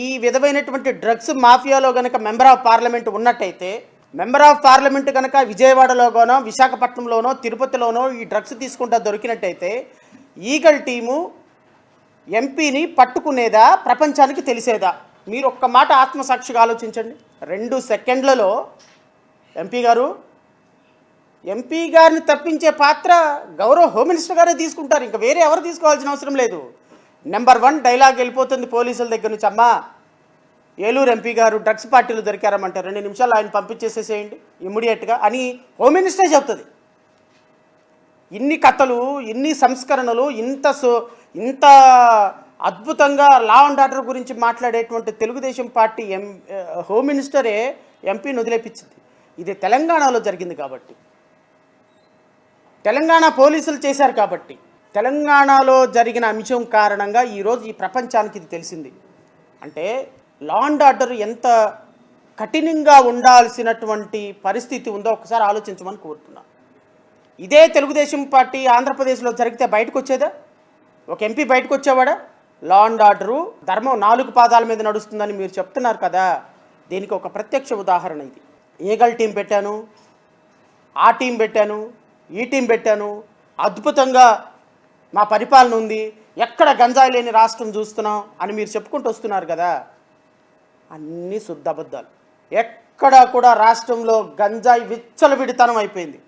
ఈ విధమైనటువంటి డ్రగ్స్ మాఫియాలో గనక మెంబర్ ఆఫ్ పార్లమెంట్ ఉన్నట్టయితే, మెంబర్ ఆఫ్ పార్లమెంట్ కనుక విజయవాడలోనో విశాఖపట్నంలోనో తిరుపతిలోనో ఈ డ్రగ్స్ తీసుకుంటా దొరికినట్టయితే ఈగల్ టీము ఎంపీని పట్టుకునేదా, ప్రపంచానికి తెలిసేదా? మీరు ఒక్క మాట ఆత్మసాక్షిగా ఆలోచించండి. 2 సెకండ్లలో ఎంపీ గారిని తప్పించే పాత్ర గౌరవ హోమ్ మినిస్టర్ గారే తీసుకుంటారు. ఇంకా వేరే ఎవరు తీసుకోవాల్సిన అవసరం లేదు. నెంబర్ 1 డైలాగ్ వెళ్ళిపోతుంది పోలీసుల దగ్గర నుంచి. అమ్మా, ఏలూరు ఎంపీ గారు డ్రగ్స్ పార్టీలు దొరికారమంటే 2 నిమిషాలు ఆయన పంపించేసేసేయండి ఇమ్మీడియట్గా అని హోమ్ మినిస్టరే చెప్తుంది. ఇన్ని కథలు, ఇన్ని సంస్కరణలు, ఇంత అద్భుతంగా లా అండ్ ఆర్డర్ గురించి మాట్లాడేటువంటి తెలుగుదేశం పార్టీ హోమ్ మినిస్టరే ఎంపీని వదిలేపించింది. ఇది తెలంగాణలో జరిగింది కాబట్టి, తెలంగాణ పోలీసులు చేశారు కాబట్టి, తెలంగాణలో జరిగిన అంశం కారణంగా ఈరోజు ఈ ప్రపంచానికి ఇది తెలిసింది. అంటే లా అండ్ ఆర్డర్ ఎంత కఠినంగా ఉండాల్సినటువంటి పరిస్థితి ఉందో ఒకసారి ఆలోచించమని కోరుతున్నాను. ఇదే తెలుగుదేశం పార్టీ ఆంధ్రప్రదేశ్లో జరిగితే బయటకు వచ్చేదా? ఒక ఎంపీ బయటకు వచ్చేవాడా? లా అండ్ ఆర్డరు ధర్మం 4 పాదాల మీద నడుస్తుందని మీరు చెప్తున్నారు కదా, దీనికి ఒక ప్రత్యక్ష ఉదాహరణ ఇది. ఈగల్ టీం పెట్టాను, ఆ టీం పెట్టాను, ఈ టీం పెట్టాను, అద్భుతంగా మా పరిపాలన ఉంది, ఎక్కడ గంజాయి లేని రాష్ట్రం చూస్తున్నాం అని మీరు చెప్పుకుంటూ వస్తున్నారు కదా, అన్నీ శుద్ధ అబద్ధాలు. ఎక్కడా కూడా రాష్ట్రంలో గంజాయి విచ్చలవిడితనం అయిపోయింది.